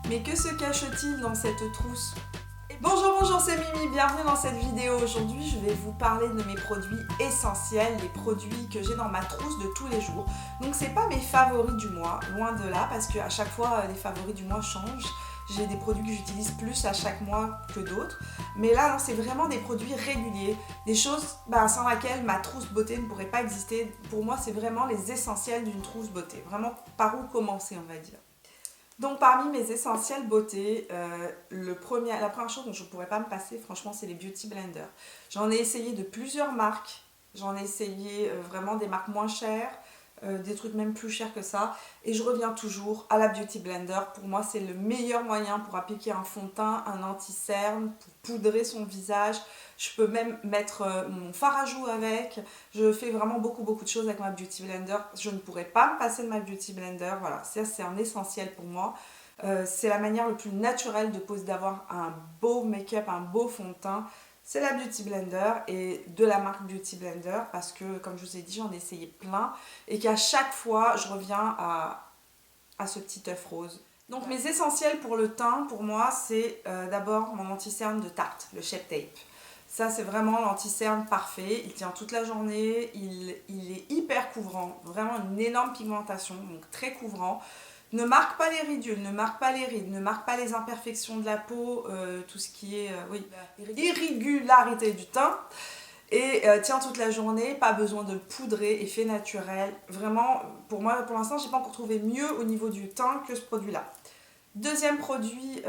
Mais que se cache-t-il dans cette trousse? Bonjour, c'est Mimi, bienvenue dans cette vidéo. Aujourd'hui, je vais vous parler de mes produits essentiels, les produits que j'ai dans ma trousse de tous les jours. Donc, c'est pas mes favoris du mois, loin de là, parce qu'à chaque fois, les favoris du mois changent. J'ai des produits que j'utilise plus à chaque mois que d'autres. Mais là, c'est vraiment des produits réguliers, des choses sans lesquelles ma trousse beauté ne pourrait pas exister. Pour moi, c'est vraiment les essentiels d'une trousse beauté. Vraiment, par où commencer, on va dire. Donc parmi mes essentiels beauté, la première chose dont je ne pourrais pas me passer, franchement, c'est les Beauty Blenders. J'en ai essayé de plusieurs marques, j'en ai essayé vraiment des marques moins chères, des trucs même plus chers que ça, et je reviens toujours à la Beauty Blender. Pour moi, c'est le meilleur moyen pour appliquer un fond de teint, un anti-cerne, pour poudrer son visage. Je peux même mettre mon fard à joues avec. Je fais vraiment beaucoup de choses avec ma Beauty Blender. Je ne pourrais pas me passer de ma Beauty Blender. Voilà, ça c'est un essentiel pour moi. C'est la manière le plus naturelle d'avoir un beau make-up, un beau fond de teint. C'est la Beauty Blender et de la marque Beauty Blender parce que, comme je vous ai dit, j'en ai essayé plein et qu'à chaque fois, je reviens à ce petit œuf rose. Donc mes essentiels pour le teint, pour moi, c'est d'abord mon anti-cerne de Tarte, le Shape Tape. Ça, c'est vraiment l'anti-cerne parfait. Il tient toute la journée, il est hyper couvrant, vraiment une énorme pigmentation, donc très couvrant. Ne marque pas les ridules, ne marque pas les rides, ne marque pas les imperfections de la peau, tout ce qui est irrégularité du teint. Et tient toute la journée, pas besoin de poudrer, effet naturel. Vraiment, pour moi, pour l'instant, j'ai pas encore trouvé mieux au niveau du teint que ce produit-là. Deuxième produit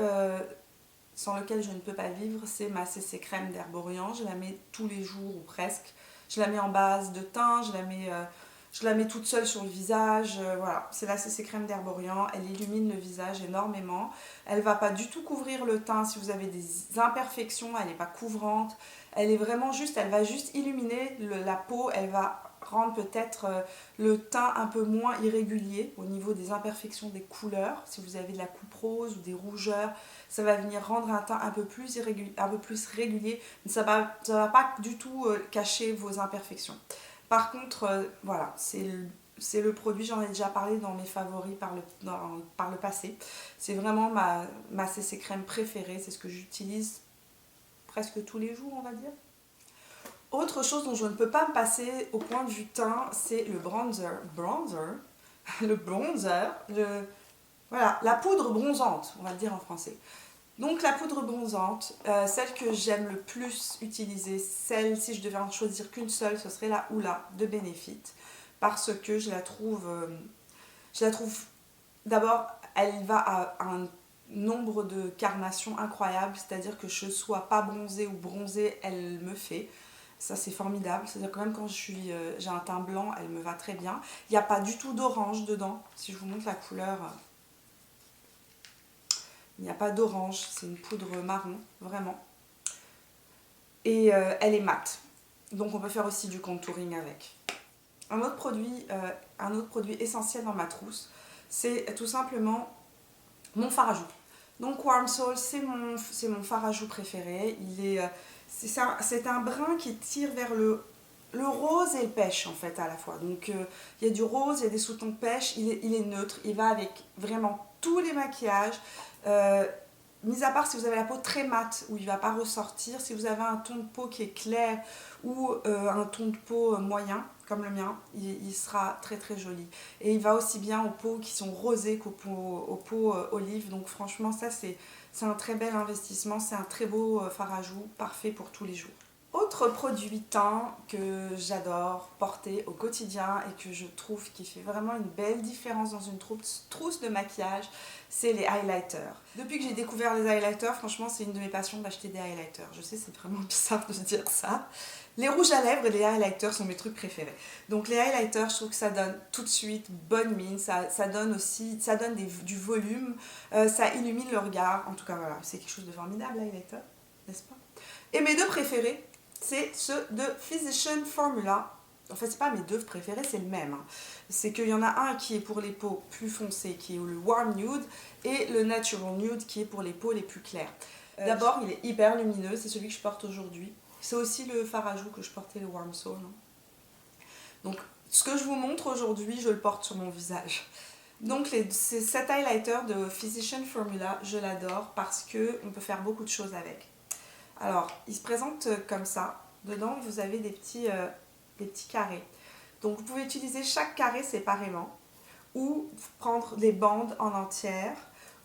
sans lequel je ne peux pas vivre, c'est ma CC crème d'Herborian. Je la mets tous les jours ou presque. Je la mets en base de teint, je la mets toute seule sur le visage. Voilà, c'est la CC crème d'Herborian. Elle illumine le visage énormément. Elle va pas du tout couvrir le teint si vous avez des imperfections. Elle n'est pas couvrante. Elle est vraiment juste, elle va juste illuminer la peau. Elle va rendre peut-être le teint un peu moins irrégulier au niveau des imperfections des couleurs. Si vous avez de la coupe rose ou des rougeurs, ça va venir rendre un teint un peu plus régulier, mais ça va pas du tout cacher vos imperfections. Par contre, voilà, c'est le produit, j'en ai déjà parlé dans mes favoris par le passé. C'est vraiment ma CC crème préférée, c'est ce que j'utilise presque tous les jours, on va dire. Autre chose dont je ne peux pas me passer au point de vue teint, c'est le bronzer. Voilà, la poudre bronzante, on va le dire en français. Donc la poudre bronzante, celle que j'aime le plus utiliser, si je devais en choisir qu'une seule, ce serait la Hoola de Benefit. Parce que je la trouve d'abord, elle va à un nombre de carnations incroyable, c'est-à-dire que je ne sois pas bronzée ou bronzée, elle me fait. Ça c'est formidable, c'est-à-dire que même quand j'ai un teint blanc, elle me va très bien. Il n'y a pas du tout d'orange dedans, si je vous montre la couleur, il n'y a pas d'orange, c'est une poudre marron, vraiment. Et elle est mate, donc on peut faire aussi du contouring avec. Un autre produit essentiel dans ma trousse, c'est tout simplement mon fard à joues. Donc Warm Soul, c'est mon fard à joues préféré. C'est un brin qui tire vers le rose et le pêche en fait à la fois. Donc il y a du rose, il y a des sous-tons de pêche, il est neutre, il va avec vraiment tous les maquillages. Mis à part si vous avez la peau très mate où il ne va pas ressortir, si vous avez un ton de peau qui est clair ou un ton de peau moyen comme le mien, il sera très joli. Et il va aussi bien aux peaux qui sont rosées qu'aux peaux olives. Donc franchement ça c'est un très bel investissement, c'est un très beau fard à joues, parfait pour tous les jours. Autre produit teint que j'adore porter au quotidien et que je trouve qui fait vraiment une belle différence dans une trousse de maquillage, c'est les highlighters. Depuis que j'ai découvert les highlighters, franchement c'est une de mes passions d'acheter des highlighters. Je sais, c'est vraiment bizarre de se dire ça. Les rouges à lèvres et les highlighters sont mes trucs préférés. Donc les highlighters, je trouve que ça donne tout de suite bonne mine, ça donne du volume, ça illumine le regard. En tout cas voilà, c'est quelque chose de formidable l'highlighter, n'est-ce pas? Et mes deux préférés, c'est ceux de Physician Formula. En fait, c'est pas mes deux préférés, c'est le même. C'est qu'il y en a un qui est pour les peaux plus foncées, qui est le Warm Nude, et le Natural Nude, qui est pour les peaux les plus claires. D'abord, il est hyper lumineux, c'est celui que je porte aujourd'hui. C'est aussi le fard à joues que je portais, le Warm Soul. Donc, ce que je vous montre aujourd'hui, je le porte sur mon visage. Donc cet highlighter de Physician Formula, je l'adore parce qu'on peut faire beaucoup de choses avec. Alors, il se présente comme ça. Dedans, vous avez des petits carrés. Donc, vous pouvez utiliser chaque carré séparément ou prendre des bandes en entière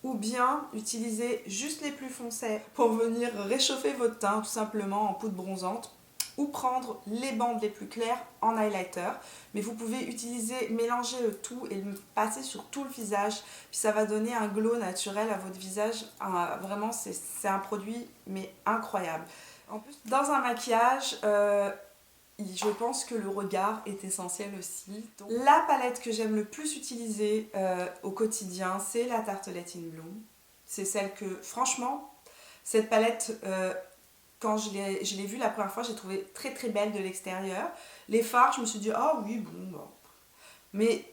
ou bien utiliser juste les plus foncés pour venir réchauffer votre teint tout simplement en poudre bronzante ou prendre les bandes les plus claires en highlighter. Mais vous pouvez utiliser, mélanger le tout et le passer sur tout le visage. Puis ça va donner un glow naturel à votre visage. Vraiment, c'est un produit mais incroyable. En plus, dans un maquillage, je pense que le regard est essentiel aussi. Donc, la palette que j'aime le plus utiliser au quotidien, c'est la Tartelette in Bloom. C'est celle que, franchement, cette palette, quand je l'ai vue la première fois, j'ai trouvé très très belle de l'extérieur. Les fards, je me suis dit, ah oui, bon. Mais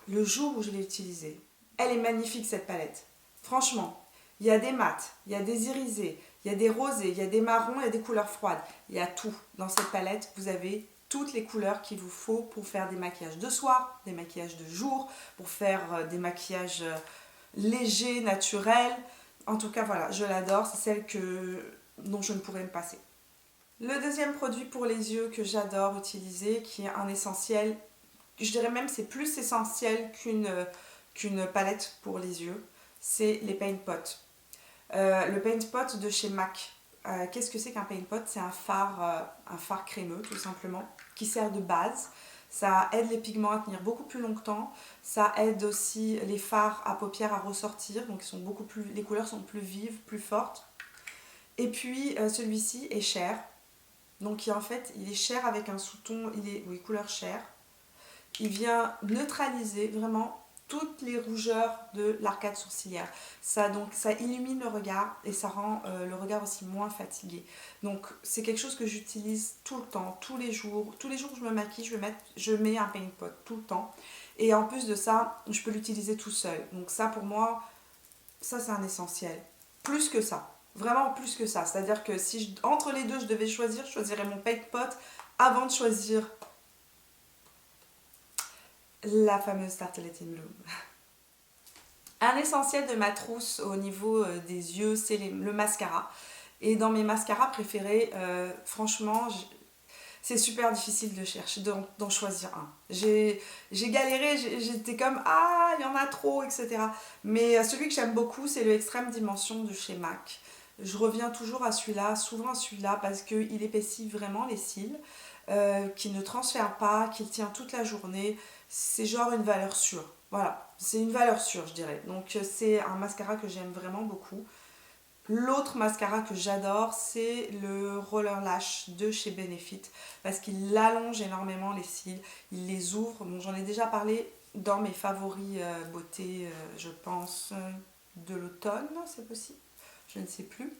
le jour où je l'ai utilisée, elle est magnifique cette palette. Franchement, il y a des mats, il y a des irisés, il y a des rosés, il y a des marrons, il y a des couleurs froides. Il y a tout dans cette palette. Vous avez toutes les couleurs qu'il vous faut pour faire des maquillages de soir, des maquillages de jour, pour faire des maquillages légers, naturels. En tout cas, voilà, je l'adore. C'est celle dont je ne pourrais me passer. Le deuxième produit pour les yeux que j'adore utiliser, qui est un essentiel, je dirais même c'est plus essentiel qu'une palette pour les yeux, c'est les Paint Pot. Le Paint Pot de chez MAC. Qu'est-ce que c'est qu'un Paint Pot? C'est un fard crémeux tout simplement, qui sert de base. Ça aide les pigments à tenir beaucoup plus longtemps. Ça aide aussi les fards à paupières à ressortir, donc les couleurs sont plus vives, plus fortes. Et puis celui-ci est cher. Donc en fait, il est cher avec un sous-ton, couleur chair. Il vient neutraliser vraiment toutes les rougeurs de l'arcade sourcilière. Ça illumine le regard et ça rend le regard aussi moins fatigué. Donc c'est quelque chose que j'utilise tout le temps, tous les jours. Tous les jours que je me maquille, je mets un Paint Pot tout le temps. Et en plus de ça, je peux l'utiliser tout seul. Donc ça pour moi, ça c'est un essentiel. Plus que ça. Vraiment plus que ça. C'est-à-dire que si entre les deux je devais choisir, je choisirais mon Paint Pot avant de choisir la fameuse Tartelette in Bloom. Un essentiel de ma trousse au niveau des yeux, c'est le mascara. Et dans mes mascaras préférés, franchement, c'est super difficile de chercher, d'en choisir un. J'ai galéré, j'étais comme « Ah, il y en a trop », etc. Mais celui que j'aime beaucoup, c'est le Extrême Dimension de chez MAC. Je reviens toujours à celui-là, souvent à celui-là, parce qu'il épaissit vraiment les cils, qui ne transfère pas, qui tient toute la journée. C'est genre une valeur sûre. Voilà, c'est une valeur sûre, je dirais. Donc c'est un mascara que j'aime vraiment beaucoup. L'autre mascara que j'adore, c'est le Roller Lash de chez Benefit, parce qu'il allonge énormément les cils, il les ouvre. Bon, j'en ai déjà parlé dans mes favoris beauté, je pense, de l'automne, c'est possible, je ne sais plus.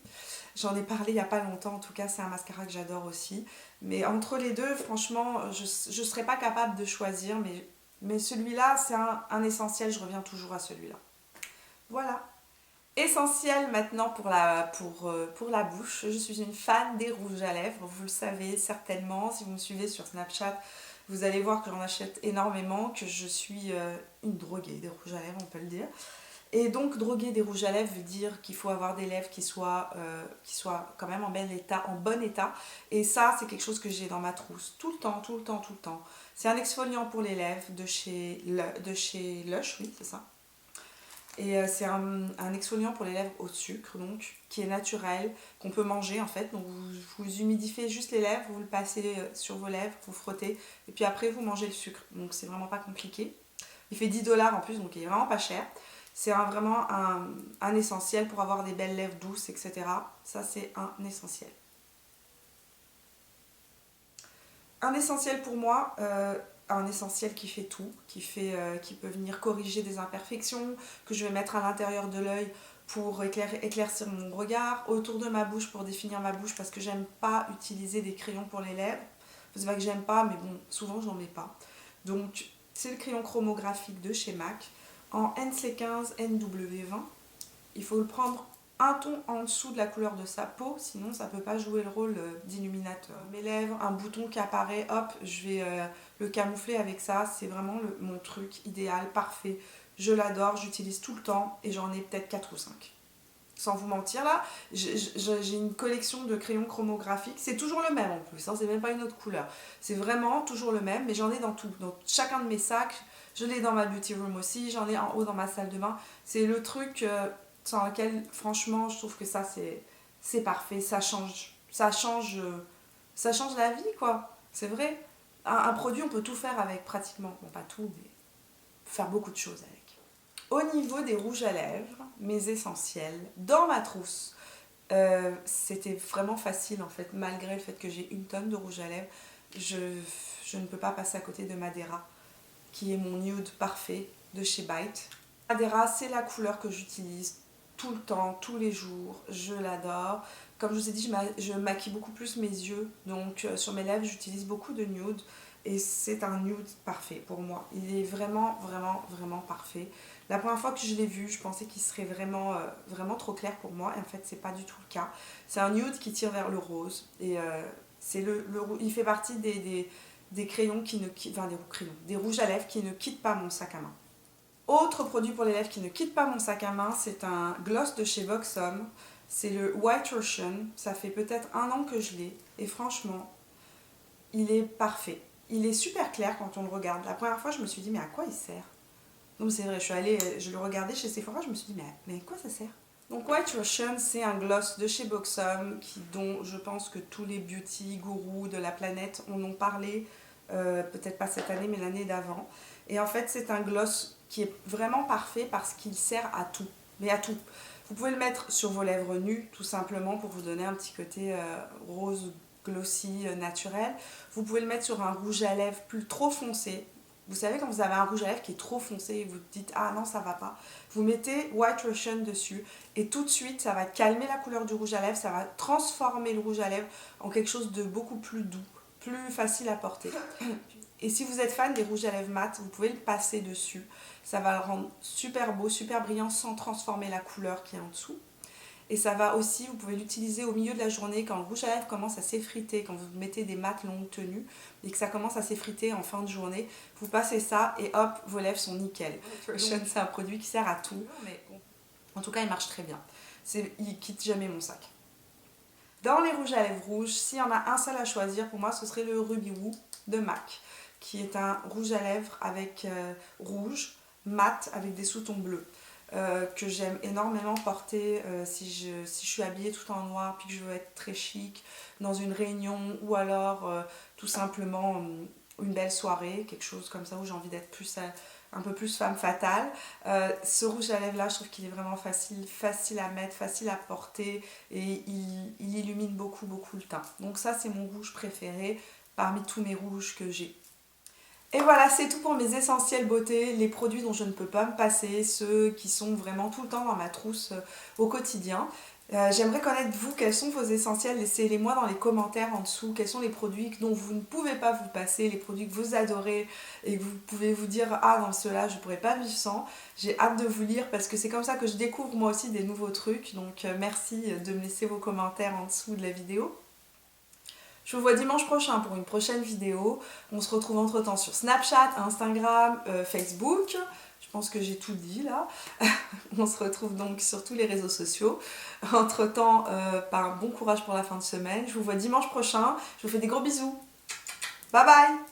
J'en ai parlé il n'y a pas longtemps, en tout cas c'est un mascara que j'adore aussi. Mais entre les deux, franchement, je ne serais pas capable de choisir, mais celui-là, c'est un essentiel, je reviens toujours à celui-là. Voilà. Essentiel maintenant pour la bouche. Je suis une fan des rouges à lèvres, vous le savez certainement. Si vous me suivez sur Snapchat, vous allez voir que j'en achète énormément, que je suis une droguée des rouges à lèvres, on peut le dire. Et donc droguer des rouges à lèvres veut dire qu'il faut avoir des lèvres qui soient quand même en bon état. Et ça, c'est quelque chose que j'ai dans ma trousse tout le temps, tout le temps, tout le temps. C'est un exfoliant pour les lèvres de chez Lush, oui, c'est ça. Et c'est un exfoliant pour les lèvres au sucre, donc, qui est naturel, qu'on peut manger en fait. Donc vous humidifiez juste les lèvres, vous le passez sur vos lèvres, vous frottez, et puis après vous mangez le sucre. Donc c'est vraiment pas compliqué. Il fait 10 $ en plus, donc il est vraiment pas cher. C'est vraiment un essentiel pour avoir des belles lèvres douces, etc. Ça, c'est un essentiel. Un essentiel pour moi, un essentiel qui fait tout, qui peut venir corriger des imperfections, que je vais mettre à l'intérieur de l'œil pour éclaircir mon regard, autour de ma bouche pour définir ma bouche, parce que j'aime pas utiliser des crayons pour les lèvres. C'est pas que j'aime pas, mais bon, souvent j'en mets pas. Donc, c'est le crayon chromographique de chez MAC. En NC15 NW20, il faut le prendre un ton en dessous de la couleur de sa peau, sinon ça ne peut pas jouer le rôle d'illuminateur. Mes lèvres, un bouton qui apparaît, hop, je vais le camoufler avec ça, c'est vraiment mon truc idéal, parfait Je l'adore, j'utilise tout le temps et j'en ai peut-être 4 ou 5. Sans vous mentir là, j'ai une collection de crayons chromographiques, c'est toujours le même en plus, hein, c'est même pas une autre couleur. C'est vraiment toujours le même, mais j'en ai dans tout, dans chacun de mes sacs, je l'ai dans ma beauty room aussi, j'en ai en haut dans ma salle de bain. C'est le truc sans lequel franchement je trouve que ça c'est parfait, ça change la vie quoi, c'est vrai. Un produit on peut tout faire avec pratiquement, bon pas tout, mais faire beaucoup de choses avec. Au niveau des rouges à lèvres, mes essentiels, dans ma trousse, c'était vraiment facile en fait, malgré le fait que j'ai une tonne de rouge à lèvres, je ne peux pas passer à côté de Madeira, qui est mon nude parfait de chez Bite. Madeira, c'est la couleur que j'utilise tout le temps, tous les jours, je l'adore. Comme je vous ai dit, je maquille beaucoup plus mes yeux, donc sur mes lèvres, j'utilise beaucoup de nude. Et c'est un nude parfait pour moi. Il est vraiment, vraiment, vraiment parfait. La première fois que je l'ai vu, je pensais qu'il serait vraiment, vraiment trop clair pour moi. Et en fait, c'est pas du tout le cas. C'est un nude qui tire vers le rose. Et il fait partie des crayons qui ne quittent... Enfin, des rouges à lèvres qui ne quittent pas mon sac à main. Autre produit pour les lèvres qui ne quitte pas mon sac à main, c'est un gloss de chez Buxom. C'est le White Russian. Ça fait peut-être 1 an que je l'ai. Et franchement, il est parfait. Il est super clair quand on le regarde. La première fois, je me suis dit, mais à quoi il sert? Donc c'est vrai, je le regardais chez Sephora, je me suis dit, mais à quoi ça sert? Donc White Russian, c'est un gloss de chez Buxom, dont je pense que tous les beauty gourous de la planète en ont parlé, peut-être pas cette année, mais l'année d'avant. Et en fait, c'est un gloss qui est vraiment parfait parce qu'il sert à tout, mais à tout. Vous pouvez le mettre sur vos lèvres nues, tout simplement, pour vous donner un petit côté rose glossy, naturel. Vous pouvez le mettre sur un rouge à lèvres plus trop foncé. Vous savez quand vous avez un rouge à lèvres qui est trop foncé et vous dites ah non ça va pas, vous mettez White Russian dessus et tout de suite ça va calmer la couleur du rouge à lèvres, ça va transformer le rouge à lèvres en quelque chose de beaucoup plus doux, plus facile à porter. Et si vous êtes fan des rouges à lèvres mat, vous pouvez le passer dessus. Ça va le rendre super beau, super brillant sans transformer la couleur qui est en dessous. Et ça va aussi, vous pouvez l'utiliser au milieu de la journée quand le rouge à lèvres commence à s'effriter, quand vous mettez des mat longue tenue et que ça commence à s'effriter en fin de journée. Vous passez ça et hop, vos lèvres sont nickel. C'est un produit qui sert à tout, mais en tout cas il marche très bien. Il quitte jamais mon sac. Dans les rouges à lèvres rouges, s'il y en a un seul à choisir, pour moi ce serait le Ruby Woo de MAC, qui est un rouge à lèvres avec rouge, mat avec des sous-tons bleus. Que j'aime énormément porter si je suis habillée tout en noir puis que je veux être très chic dans une réunion ou alors tout simplement une belle soirée, quelque chose comme ça où j'ai envie d'être un peu plus femme fatale. Ce rouge à lèvres là, je trouve qu'il est vraiment facile à mettre, facile à porter et il illumine beaucoup le teint. Donc ça c'est mon rouge préféré parmi tous mes rouges que j'ai. Et voilà, c'est tout pour mes essentiels beauté, les produits dont je ne peux pas me passer, ceux qui sont vraiment tout le temps dans ma trousse au quotidien. J'aimerais connaître vous, quels sont vos essentiels, laissez-les moi dans les commentaires en dessous, quels sont les produits dont vous ne pouvez pas vous passer, les produits que vous adorez et que vous pouvez vous dire ah dans ceux-là je ne pourrais pas vivre sans. J'ai hâte de vous lire parce que c'est comme ça que je découvre moi aussi des nouveaux trucs, donc merci de me laisser vos commentaires en dessous de la vidéo. Je vous vois dimanche prochain pour une prochaine vidéo. On se retrouve entre temps sur Snapchat, Instagram, Facebook. Je pense que j'ai tout dit là. On se retrouve donc sur tous les réseaux sociaux. Entre temps, bon courage pour la fin de semaine. Je vous vois dimanche prochain. Je vous fais des gros bisous. Bye bye!